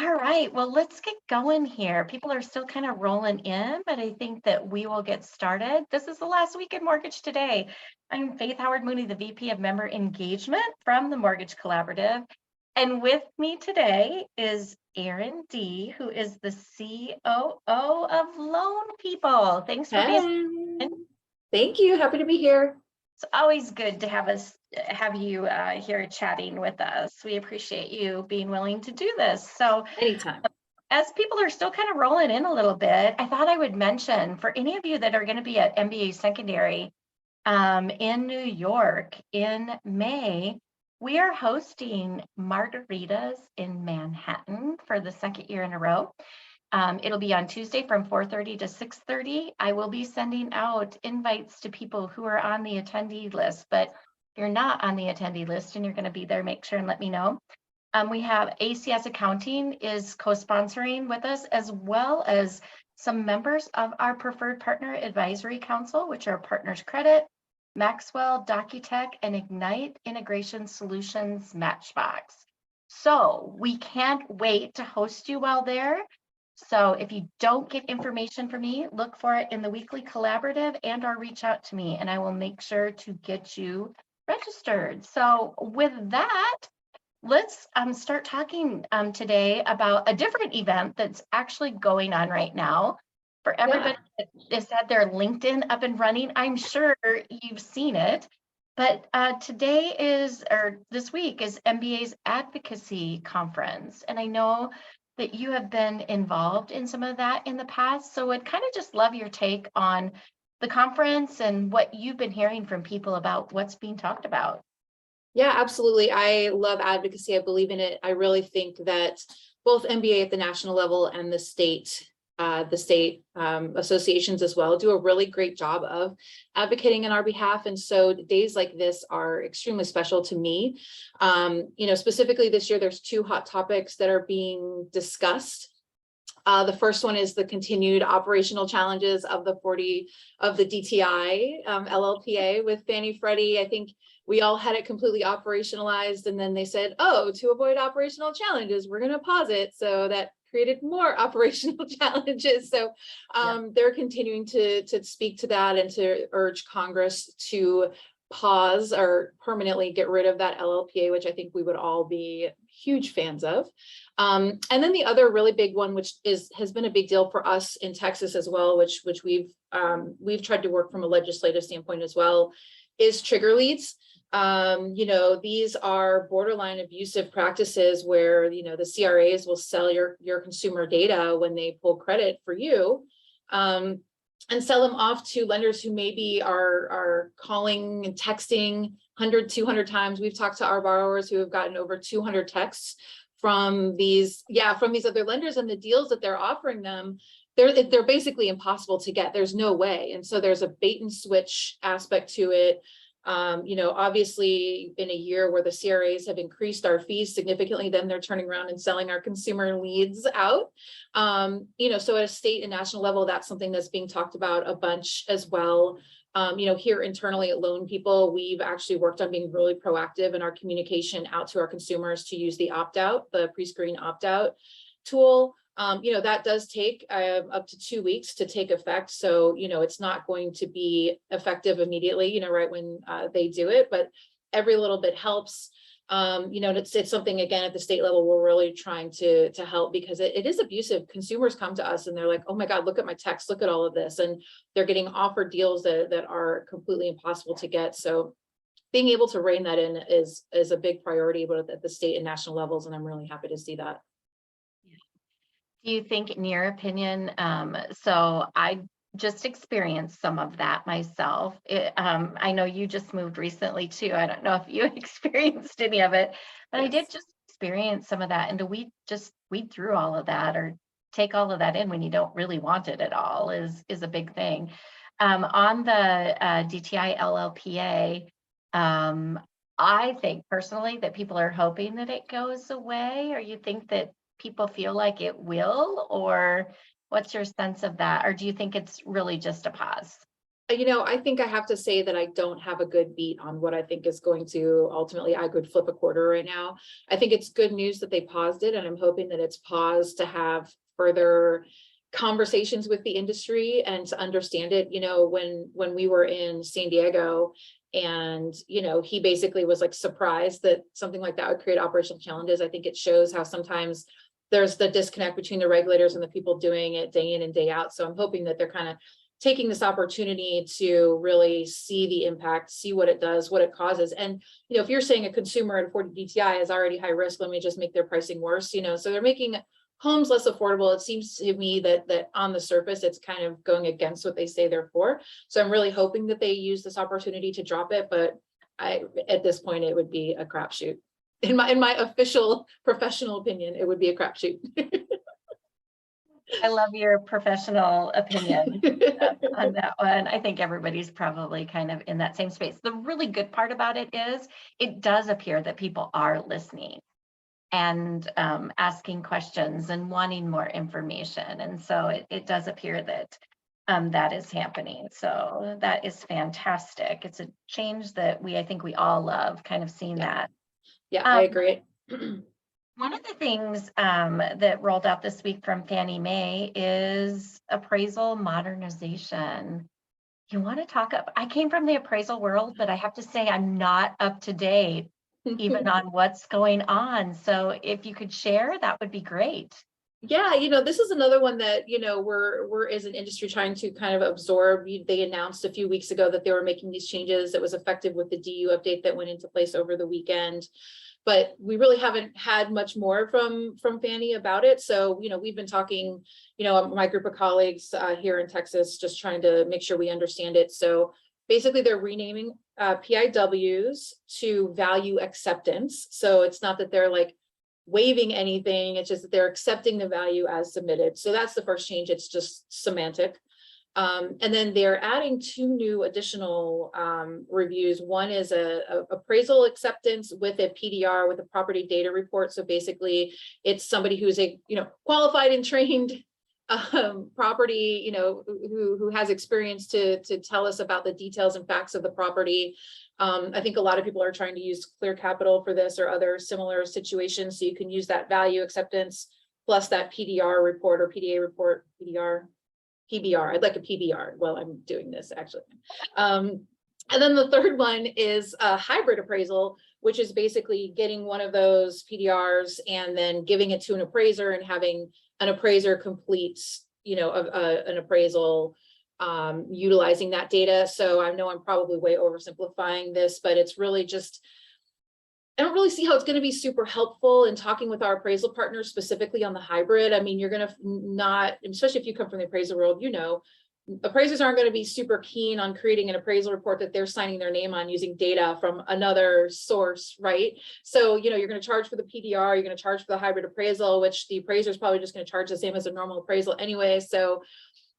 All right, well, let's get going here. People are still kind of rolling in, but I think that we will get started. This is the last week in Mortgage Today. I'm Faith Howard Mooney, the VP of Member Engagement from the Mortgage Collaborative. And with me today is Erin D., who is the COO of Loan People. Thanks for being Hey, thank you. Happy to be here. It's always good to have you here chatting with us. We appreciate you being willing to do this. So Anytime. as people are still kind of rolling in a little bit, I thought I would mention for any of you that are going to be at MBA Secondary in New York in May, we are hosting margaritas in Manhattan for the second year in a row. It'll be on Tuesday from 4:30 to 6:30. I will be sending out invites to people who are on the attendee list, but if you're not on the attendee list and you're going to be there, make sure and let me know. We have ACS Accounting is co-sponsoring with us, as well as some members of our Preferred Partner Advisory Council, which are Partners Credit, Maxwell, DocuTech, and Ignite Integration Solutions Matchbox. So we can't wait to host you while there. So if you don't get information from me, look for it in the weekly collaborative and/or reach out to me, and I will make sure to get you registered. So with that, let's start talking today about a different event that's actually going on right now. For everybody that has had their LinkedIn up and running, I'm sure you've seen it. But this week is MBA's Advocacy Conference. And I know that you have been involved in some of that in the past. So I'd kind of just love your take on the conference and what you've been hearing from people about what's being talked about. Yeah, absolutely. I love advocacy. I believe in it. I really think that both MBA at the national level and the state associations as well do a really great job of advocating on our behalf. And so days like this are extremely special to me. Specifically this year, there's two hot topics that are being discussed. The first one is the continued operational challenges of the DTI LLPA with Fannie Freddie. I think we all had it completely operationalized, and then they said, oh, to avoid operational challenges, we're going to pause it. So that created more operational challenges. So they're continuing to speak to that and to urge Congress to pause or permanently get rid of that LLPA, which I think we would all be huge fans of. And then the other really big one, which has been a big deal for us in Texas as well, which we've tried to work from a legislative standpoint as well, is trigger leads. These are borderline abusive practices where, the CRAs will sell your consumer data when they pull credit for you, and sell them off to lenders who maybe are calling and texting 100, 200 times. We've talked to our borrowers who have gotten over 200 texts from these other lenders, and the deals that they're offering them, they're basically impossible to get. There's no way. And so there's a bait and switch aspect to it. Obviously in a year where the CRAs have increased our fees significantly, then they're turning around and selling our consumer leads out. So at a state and national level, that's something that's being talked about a bunch as well. Here internally at Loan People, we've actually worked on being really proactive in our communication out to our consumers to use the opt-out, the pre-screen opt-out tool. That does take up to 2 weeks to take effect. So, it's not going to be effective immediately, right when they do it, but every little bit helps. It's something, again, at the state level, we're really trying to help, because it is abusive. Consumers come to us and they're like, oh my God, look at my text, look at all of this. And they're getting offered deals that are completely impossible to get. So being able to rein that in is a big priority, both at the state and national levels. And I'm really happy to see that. Do you think, in your opinion, so I just experienced some of that myself. I know you just moved recently too. I don't know if you experienced any of it, but yes. I did just experience some of that. And to weed through all of that, or take all of that in when you don't really want it at all, is a big thing. On the DTI LLPA, I think personally that people are hoping that it goes away, or you think that people feel like it will, or what's your sense of that? Or do you think it's really just a pause? I think I have to say that I don't have a good beat on what I think is going to ultimately, I could flip a quarter right now. I think it's good news that they paused it, and I'm hoping that it's paused to have further conversations with the industry and to understand it. When we were in San Diego, and he basically was like surprised that something like that would create operational challenges. I think it shows how sometimes there's the disconnect between the regulators and the people doing it day in and day out. So I'm hoping that they're kind of taking this opportunity to really see the impact, see what it does, what it causes. And, if you're saying a consumer at 40 DTI is already high risk, let me just make their pricing worse, so they're making homes less affordable. It seems to me that on the surface, it's kind of going against what they say they're for. So I'm really hoping that they use this opportunity to drop it. But at this point, it would be a crapshoot. In my official professional opinion, it would be a crapshoot. I love your professional opinion on that one. I think everybody's probably kind of in that same space. The really good part about it is it does appear that people are listening and asking questions and wanting more information. And so it does appear that that is happening. So that is fantastic. It's a change that I think we all love, kind of seeing that. Yeah, I agree. One of the things that rolled out this week from Fannie Mae is appraisal modernization. You want to talk up? I came from the appraisal world, but I have to say I'm not up to date even on what's going on. So if you could share, that would be great. Yeah, this is another one that, we're as an industry trying to kind of absorb. They announced a few weeks ago that they were making these changes that was effective with the DU update that went into place over the weekend. But we really haven't had much more from Fannie about it. So, we've been talking, my group of colleagues here in Texas, just trying to make sure we understand it. So basically they're renaming PIWs to value acceptance. So it's not that they're like waiving anything, it's just that they're accepting the value as submitted. So that's the first change. It's just semantic. And then they're adding two new additional reviews. One is a appraisal acceptance with a PDR, with a property data report. So basically it's somebody who's a qualified and trained property, who has experience to tell us about the details and facts of the property. I think a lot of people are trying to use Clear Capital for this or other similar situations. So you can use that value acceptance plus that PDR report or PDA report, PBR. I'd like a PBR while I'm doing this actually. And then the third one is a hybrid appraisal, which is basically getting one of those PDRs and then giving it to an appraiser and having an appraiser complete, an appraisal utilizing that data. So I know I'm probably way oversimplifying this, but it's really just, I don't really see how it's going to be super helpful in talking with our appraisal partners, specifically on the hybrid. I mean, you're going to not, especially if you come from the appraisal world, appraisers aren't going to be super keen on creating an appraisal report that they're signing their name on using data from another source, right? So, you're going to charge for the PDR, you're going to charge for the hybrid appraisal, which the appraiser is probably just going to charge the same as a normal appraisal anyway. So,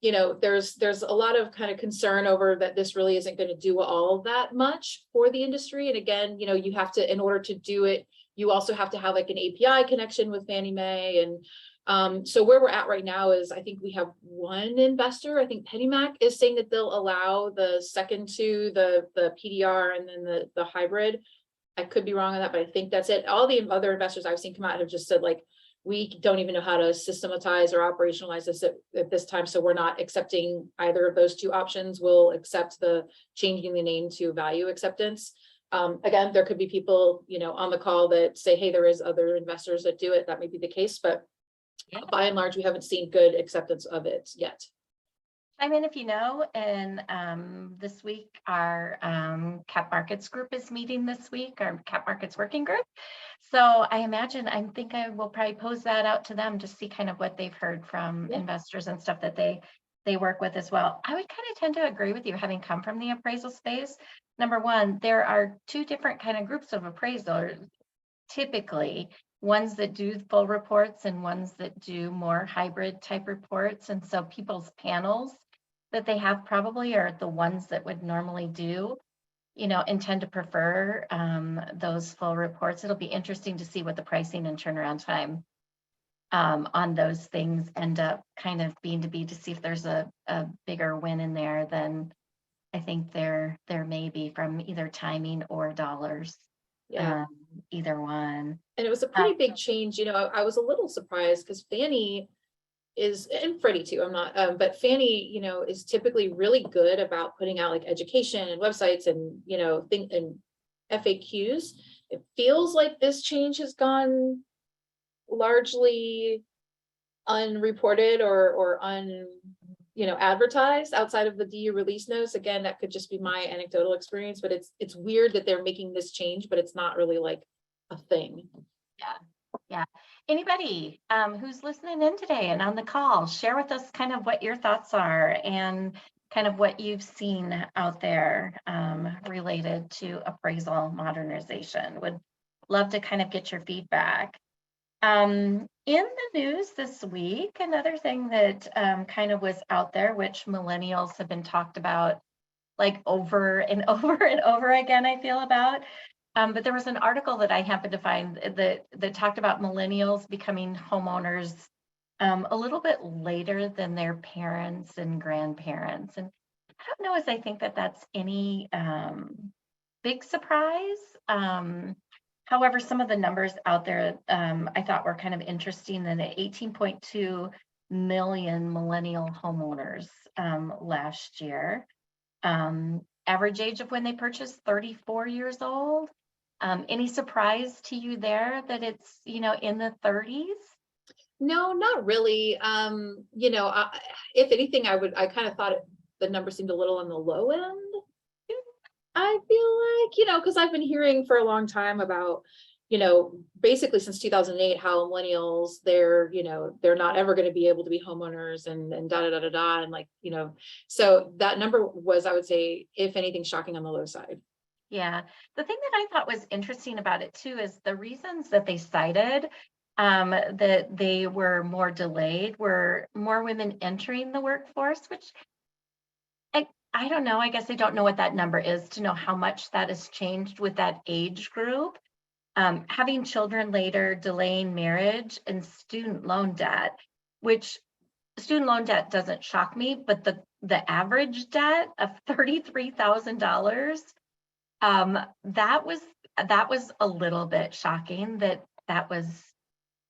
there's a lot of kind of concern over that this really isn't going to do all that much for the industry. And again, you have to, in order to do it, you also have to have like an API connection with Fannie Mae. And so where we're at right now is I think we have one investor, I think PennyMac is saying that they'll allow the second to the PDR and then the hybrid. I could be wrong on that, but I think that's it. All the other investors I've seen come out have just said like, we don't even know how to systematize or operationalize this at this time. So we're not accepting either of those two options. We'll accept the changing the name to value acceptance. Again, there could be people, on the call that say, hey, there is other investors that do it. That may be the case, but by and large, we haven't seen good acceptance of it yet. I mean, if and this week our cap markets group is meeting this week, our cap markets working group. So I think I will probably pose that out to them to see kind of what they've heard from investors and stuff that they work with as well. I would kind of tend to agree with you, having come from the appraisal space. Number one, there are two different kind of groups of appraisals, typically. Ones that do full reports and ones that do more hybrid type reports. And so people's panels that they have probably are the ones that would normally do, and tend to prefer those full reports. It'll be interesting to see what the pricing and turnaround time on those things end up kind of being to see if there's a bigger win in there than I think there may be from either timing or dollars, Yeah. um, either one. And it was a Uh, pretty big change. I was a little surprised because Fannie is, and Freddie too, I'm not, but Fannie, is typically really good about putting out like education and websites and, and FAQs. It feels like this change has gone largely unreported or advertised outside of the DU release notes. Again, that could just be my anecdotal experience, but it's weird that they're making this change, but it's not really like a thing. yeah, yeah. Anybody who's listening in today and on the call, share with us kind of what your thoughts are and kind of what you've seen out there related to appraisal modernization. Would love to kind of get your feedback. In the news this week, another thing that kind of was out there, which millennials have been talked about like over and over and over again, I feel about. But there was an article that I happened to find that talked about millennials becoming homeowners a little bit later than their parents and grandparents. And I don't know as I think that that's any big surprise. However, some of the numbers out there I thought were kind of interesting, and the 18.2 million millennial homeowners last year. Average age of when they purchased, 34 years old. Any surprise to you there that it's, in the 30s? No, not really. If anything, I kind of thought the number seemed a little on the low end. I feel like, because I've been hearing for a long time about, basically since 2008, how millennials, they're not ever going to be able to be homeowners and da da da da da. And like, so that number was, I would say, if anything, shocking on the low side. Yeah. The thing that I thought was interesting about it too is the reasons that they cited that they were more delayed were more women entering the workforce, which I don't know. I guess I don't know what that number is to know how much that has changed with that age group. Having children later, delaying marriage, and student loan debt, which student loan debt doesn't shock me, but the average debt of $33,000, that was a little bit shocking that was,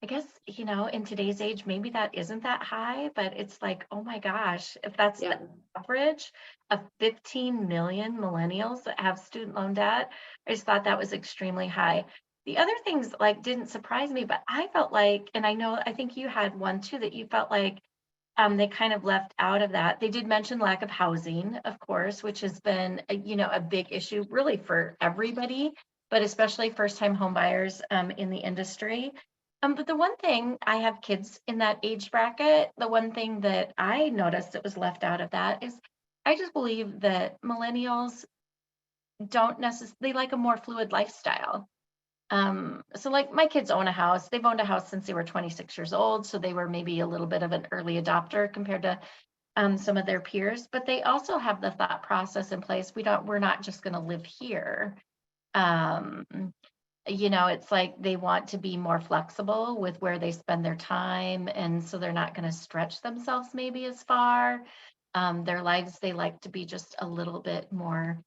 I guess, in today's age, maybe that isn't that high, but it's like, oh my gosh, if that's Yeah. the average of 15 million millennials that have student loan debt, I just thought that was extremely high. The other things like didn't surprise me, but I felt like, and I think you had one too, that you felt like they kind of left out of that. They did mention lack of housing, of course, which has been a big issue really for everybody, but especially first-time home buyers in the industry. But the one thing, I have kids in that age bracket, the one thing that I noticed that was left out of that is I just believe that millennials don't necessarily, they like a more fluid lifestyle. So like my kids own a house. They've owned a house since they were 26 years old. So they were maybe a little bit of an early adopter compared to some of their peers, but they also have the thought process in place. We're not just going to live here. Um, it's like they want to be more flexible with where they spend their time. And so they're not going to stretch themselves maybe as far. Their lives, they like to be just a little bit more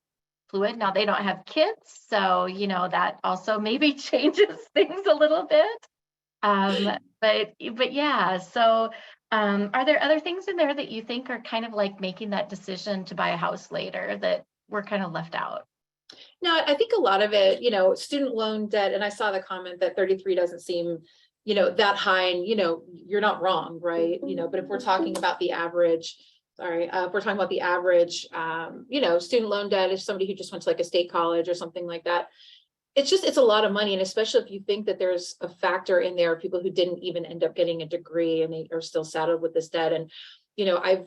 fluid. Now they don't have kids, so that also maybe changes things a little bit. But yeah, so are there other things in there that you think are kind of like making that decision to buy a house later that were kind of left out? No, I think a lot of it, student loan debt, and I saw the comment that 33 doesn't seem, that high, and, you're not wrong, right? But if we're talking about the average, if we're talking about the average, student loan debt, if somebody who just went to like a state college or something like that, it's a lot of money. And especially if you think that there's a factor in there, people who didn't even end up getting a degree and they are still saddled with this debt. And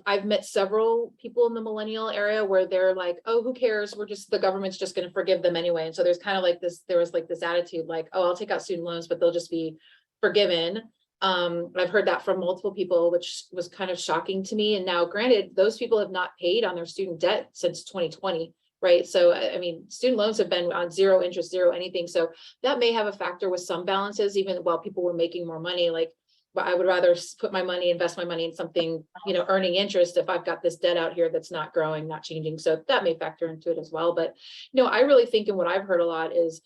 I've met several people in the millennial area where they're like, oh, who cares? The government's just going to forgive them anyway. And so there's kind of like there was like this attitude like, oh, I'll take out student loans, but they'll just be forgiven. I've heard that from multiple people, which was kind of shocking to me. And now granted, those people have not paid on their student debt since 2020. Right. So, I mean, student loans have been on zero interest, zero anything. So that may have a factor with some balances, even while people were making more money. Like, but I would rather put my money, invest my money in something, earning interest if I've got this debt out here that's not growing, not changing. So that may factor into it as well. But, I really think, and what I've heard a lot is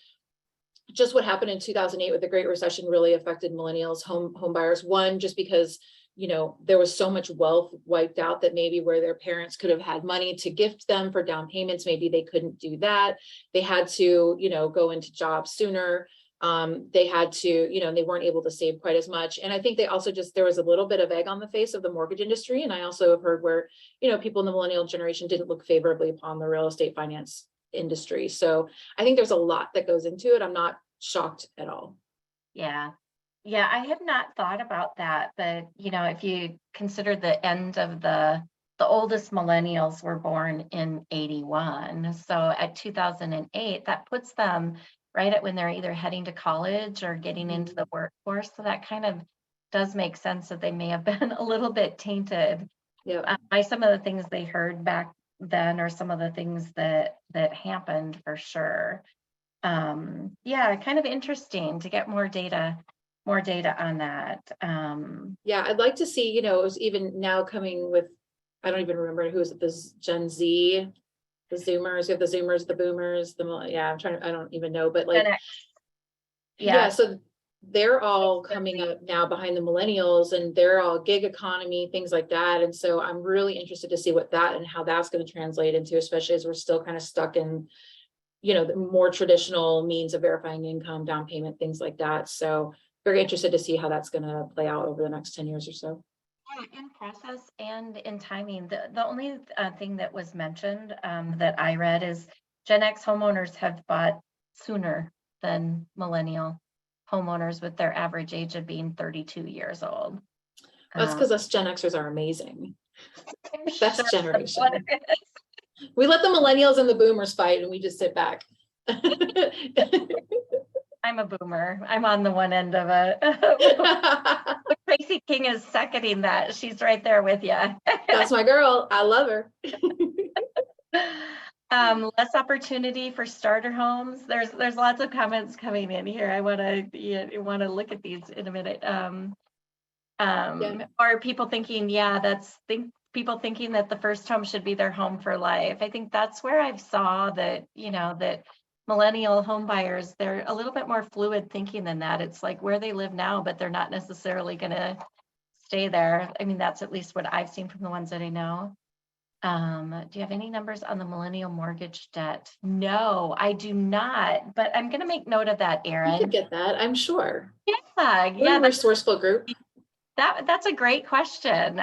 just what happened in 2008 with the Great Recession really affected millennials, home buyers. One, just because, there was so much wealth wiped out that maybe where their parents could have had money to gift them for down payments, maybe they couldn't do that. They had to, go into jobs sooner. They had to, they weren't able to save quite as much. And I think they also there was a little bit of egg on the face of the mortgage industry. And I also have heard where, people in the millennial generation didn't look favorably upon the real estate finance industry. So I think there's a lot that goes into it. I'm not shocked at all. Yeah. Yeah, I had not thought about that, but if you consider the end of the oldest millennials were born in 81. So at 2008, that puts them right at when they're either heading to college or getting into the workforce. So that kind of does make sense that they may have been a little bit tainted by some of the things they heard back then, or some of the things that happened for sure. Yeah, kind of interesting to get more data on that. Yeah, I'd like to see, it was even now coming with, I don't even remember who is it, this Gen Z, the Zoomers, you have the Zoomers, the Boomers, I don't even know, but like, so they're all coming up now behind the millennials, and they're all gig economy, things like that. And so I'm really interested to see what that and how that's going to translate into, especially as we're still kind of stuck in, the more traditional means of verifying income, down payment, things like that. So very interested to see how that's going to play out over the next 10 years or so. In process and in timing. The only thing that was mentioned that I read is Gen X homeowners have bought sooner than millennial homeowners, with their average age of being 32 years old. That's because us Gen Xers are amazing. Best generation. We let the millennials and the boomers fight, and we just sit back. I'm a boomer. I'm on the one end of it. Tracy King is seconding that. She's right there with you. That's my girl. I love her. Less opportunity for starter homes. There's lots of comments coming in here. I want to look at these in a minute. Or people thinking, people thinking that the first home should be their home for life. I think that's where I've saw that, that millennial home buyers, they're a little bit more fluid thinking than that. It's like where they live now, but they're not necessarily going to stay there. I mean, that's at least what I've seen from the ones that I know. Do you have any numbers on the millennial mortgage debt? No, I do not, but I'm going to make note of that, Erin. You could get that, I'm sure. Yeah. We're a resourceful group. That's a great question.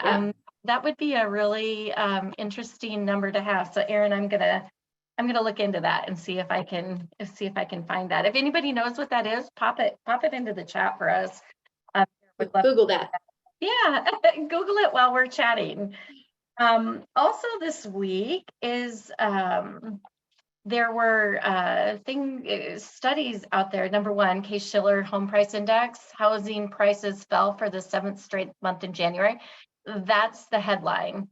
That would be a really interesting number to have. So Erin, I'm gonna look into that and see if I can find that. If anybody knows what that is, pop it into the chat for us. Google that. Yeah, Google it while we're chatting. Also this week is there were studies out there. Number one, Case-Shiller Home Price Index, housing prices fell for the 7th straight month in January. That's the headline.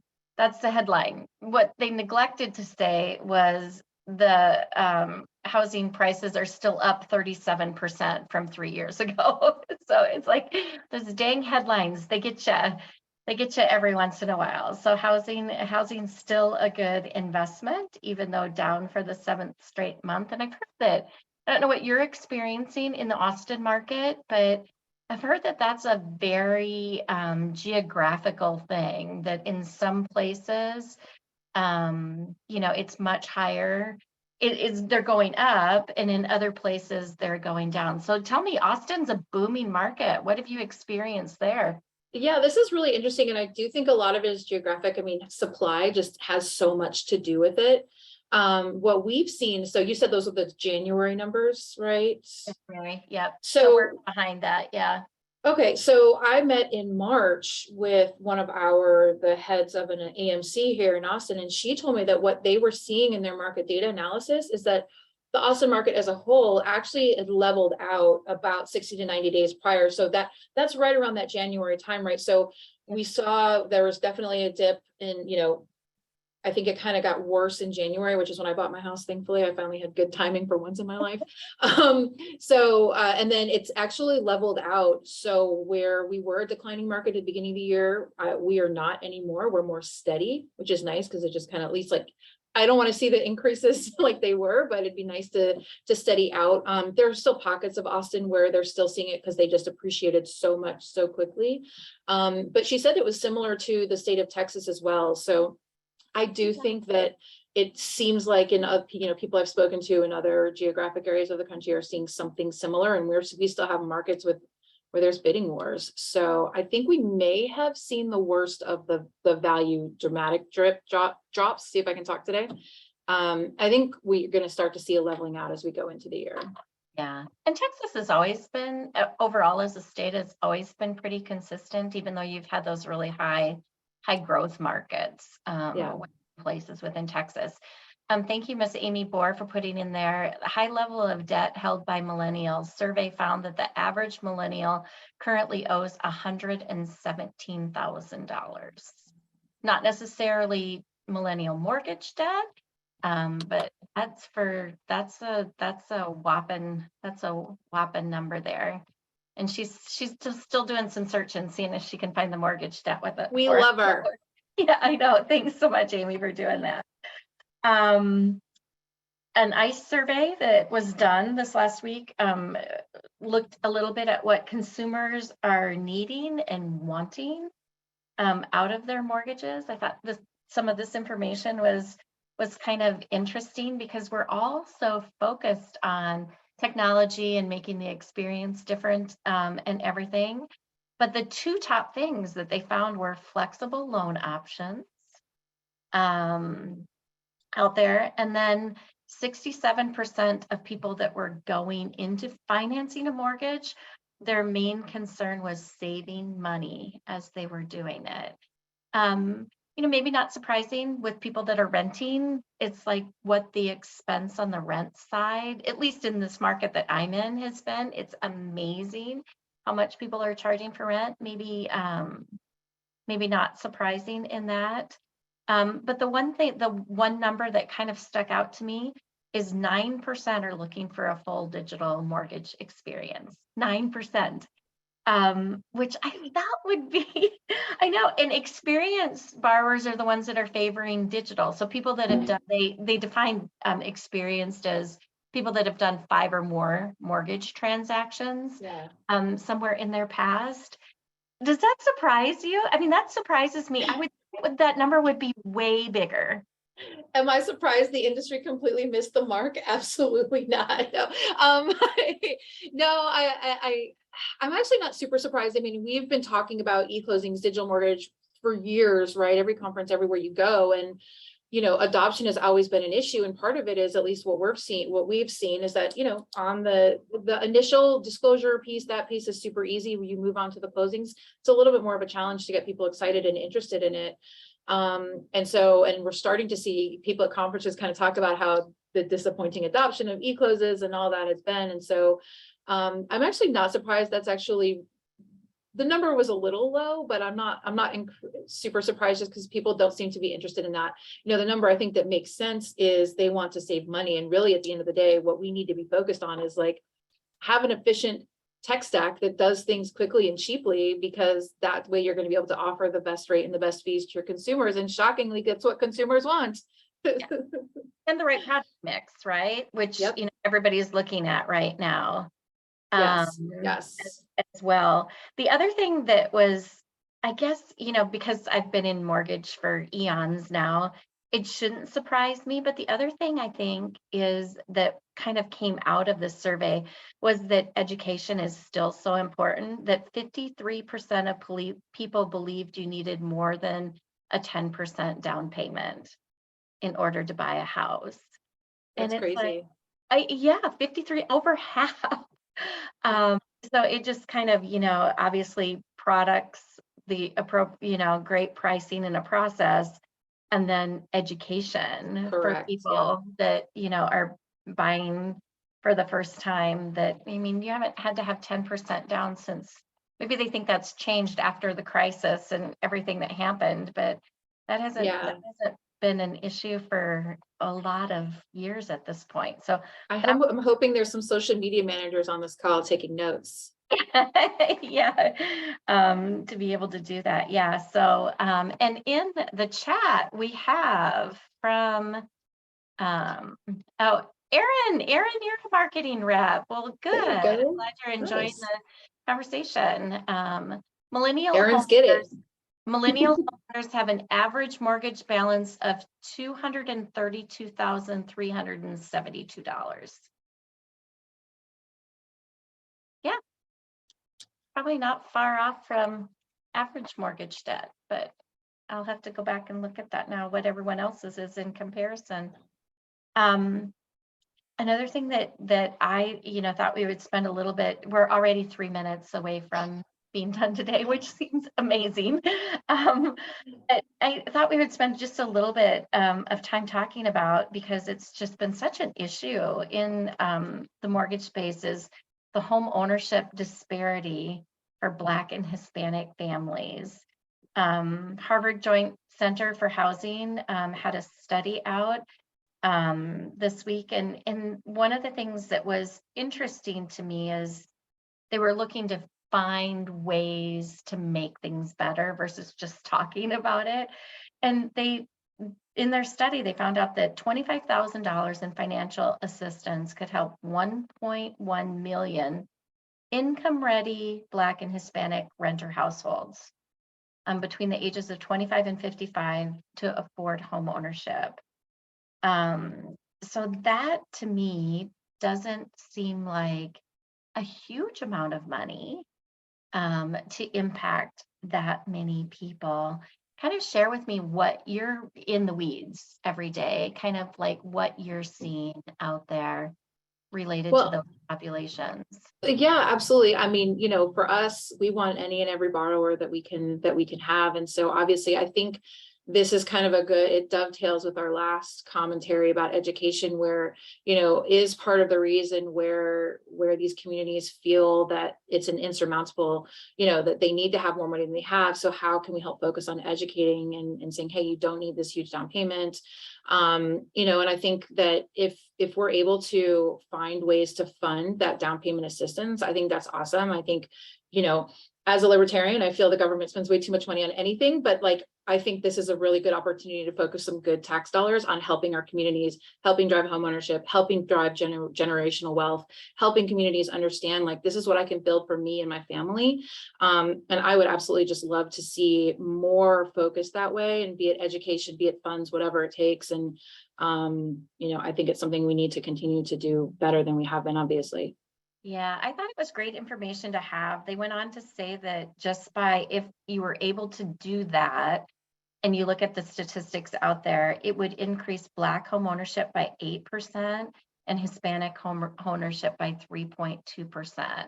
What they neglected to say was the housing prices are still up 37% from 3 years ago. So it's like those dang headlines, they get you every once in a while. So housing's still a good investment, even though down for the 7th straight month. And I've heard that, I don't know what you're experiencing in the Austin market, but I've heard that that's a very geographical thing, that in some places, it's much higher. They're going up, and in other places they're going down. So tell me, Austin's a booming market. What have you experienced there? Yeah, this is really interesting. And I do think a lot of it is geographic. I mean, supply just has so much to do with it. What we've seen, so you said those are the January numbers, right? January, yep. So we're behind that, yeah. Okay, so I met in March with one of the heads of an AMC here in Austin, and she told me that what they were seeing in their market data analysis is that the Austin market as a whole actually had leveled out about 60 to 90 days prior. So that's right around that January time, right? So we saw there was definitely a dip in, I think it kind of got worse in January, which is when I bought my house. Thankfully, I finally had good timing for once in my life. And then it's actually leveled out. So where we were a declining market at the beginning of the year, we are not anymore. We're more steady, which is nice because it just kind of, at least like, I don't want to see the increases like they were, but it'd be nice to steady out. There are still pockets of Austin where they're still seeing it because they just appreciated so much so quickly. But she said it was similar to the state of Texas as well. So I do think that it seems like in people I've spoken to in other geographic areas of the country are seeing something similar, and we still have markets where there's bidding wars. So I think we may have seen the worst of the value dramatic drops. See if I can talk today. I think we're going to start to see a leveling out as we go into the year. Yeah, and Texas has always been, overall as a state, has always been pretty consistent, even though you've had those really high growth markets, places within Texas. Thank you, Ms. Amy Bohr, for putting in there. The high level of debt held by millennials. Survey found that the average millennial currently owes $117,000. Not necessarily millennial mortgage debt, but that's a whopping number there. And she's just still doing some searching, seeing if she can find the mortgage debt with it. We love her. Yeah, I know. Thanks so much, Amy, for doing that. An ICE survey that was done this last week looked a little bit at what consumers are needing and wanting out of their mortgages. I thought some of this information was kind of interesting because we're all so focused on technology and making the experience different and everything. But the two top things that they found were flexible loan options out there. And then 67% of people that were going into financing a mortgage, their main concern was saving money as they were doing it. Maybe not surprising with people that are renting. It's like what the expense on the rent side, at least in this market that I'm in, has been. It's amazing how much people are charging for rent. Maybe not surprising in that. But the one number that kind of stuck out to me is 9% are looking for a full digital mortgage experience. 9%. Which I thought would be, I know, and experienced borrowers are the ones that are favoring digital. So people that have done, they define experienced as people that have done 5 or more mortgage transactions somewhere in their past. Does that surprise you? I mean, that surprises me. I would think that number would be way bigger. Am I surprised the industry completely missed the mark? Absolutely not. No, I'm actually not super surprised. I mean, we've been talking about e-closings, digital mortgage for years, right? Every conference, everywhere you go. And, adoption has always been an issue. And part of it is, at least what we've seen is that, on the initial disclosure piece, that piece is super easy. When you move on to the closings, it's a little bit more of a challenge to get people excited and interested in it. And we're starting to see people at conferences kind of talk about how the disappointing adoption of e-closes and all that has been. And so I'm actually not surprised. That's actually, the number was a little low, but I'm not super surprised just because people don't seem to be interested in that. The number I think that makes sense is they want to save money. And really at the end of the day, what we need to be focused on is like have an efficient tech stack that does things quickly and cheaply, because that way you're going to be able to offer the best rate and the best fees to your consumers. And shockingly, that's what consumers want. Yeah. And the right product mix, right? Which, everybody's looking at right now. Yes. As well. The other thing that was, I guess, because I've been in mortgage for eons now, it shouldn't surprise me. But the other thing I think is that kind of came out of this survey was that education is still so important, that 53% of people believed you needed more than a 10% down payment in order to buy a house. That's and it's crazy. 53, over half. So it just kind of, obviously products, the appropriate, great pricing in a process, and then education. Correct, for people that, are buying for the first time. That, I mean, you haven't had to have 10% down since, maybe they think that's changed after the crisis and everything that happened, but that hasn't been an issue for a lot of years at this point. So I'm hoping there's some social media managers on this call taking notes. yeah, to be able to do that. Yeah. So, and in the chat, we have from, oh, Erin, you're a marketing rep. Well, good. There you I'm go. glad you're enjoying Nice. the conversation. Millennial Erin's get it. millennial homeowners have an average mortgage balance of $232,372. Yeah, probably not far off from average mortgage debt, but I'll have to go back and look at that now, what everyone else's is in comparison. Another thing that I, thought we would spend a little bit, we're already 3 minutes away from being done today, which seems amazing. But I thought we would spend just a little bit of time talking about, because it's just been such an issue in the mortgage space, is the home ownership disparity for Black and Hispanic families. Harvard Joint Center for Housing had a study out this week, and one of the things that was interesting to me is they were looking to find ways to make things better versus just talking about it. And in their study, they found out that $25,000 in financial assistance could help 1.1 million income-ready Black and Hispanic renter households between the ages of 25 and 55 to afford home ownership. So that to me doesn't seem like a huge amount of money to impact that many people. Kind of share with me what you're in the weeds every day, kind of like what you're seeing out there related to those populations. Yeah, absolutely. I mean, for us, we want any and every borrower that we can have. And so obviously, I think this is kind of it dovetails with our last commentary about education, where, is part of the reason where these communities feel that it's an insurmountable, that they need to have more money than they have. So how can we help focus on educating and saying, hey, you don't need this huge down payment? And I think that if we're able to find ways to fund that down payment assistance, I think that's awesome. I think, as a libertarian, I feel the government spends way too much money on anything, but I think this is a really good opportunity to focus some good tax dollars on helping our communities, helping drive homeownership, helping drive generational wealth, helping communities understand, this is what I can build for me and my family. And I would absolutely just love to see more focus that way, and be it education, be it funds, whatever it takes. And, I think it's something we need to continue to do better than we have been, obviously. Yeah, I thought it was great information to have. They went on to say that just by, if you were able to do that, and you look at the statistics out there, it would increase Black home ownership by 8% and Hispanic home ownership by 3.2%,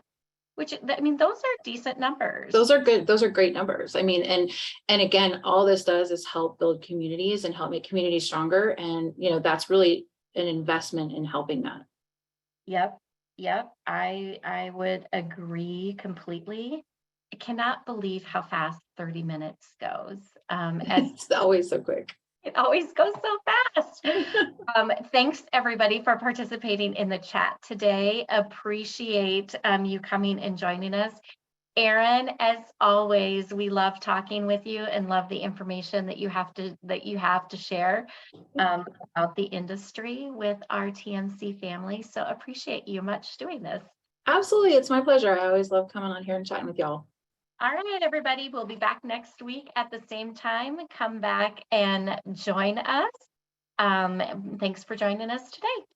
which, I mean, those are decent numbers. Those are good. Those are great numbers. I mean, and again, all this does is help build communities and help make communities stronger. And, that's really an investment in helping that. Yep. I would agree completely. I cannot believe how fast 30 minutes goes. It's always so quick. It always goes so fast. Thanks everybody for participating in the chat today. Appreciate you coming and joining us. Erin, as always, we love talking with you and love the information that you have to share about the industry with our TNC family. So appreciate you much doing this. Absolutely. It's my pleasure. I always love coming on here and chatting with y'all. All right, everybody, we'll be back next week at the same time. Come back and join us. Thanks for joining us today.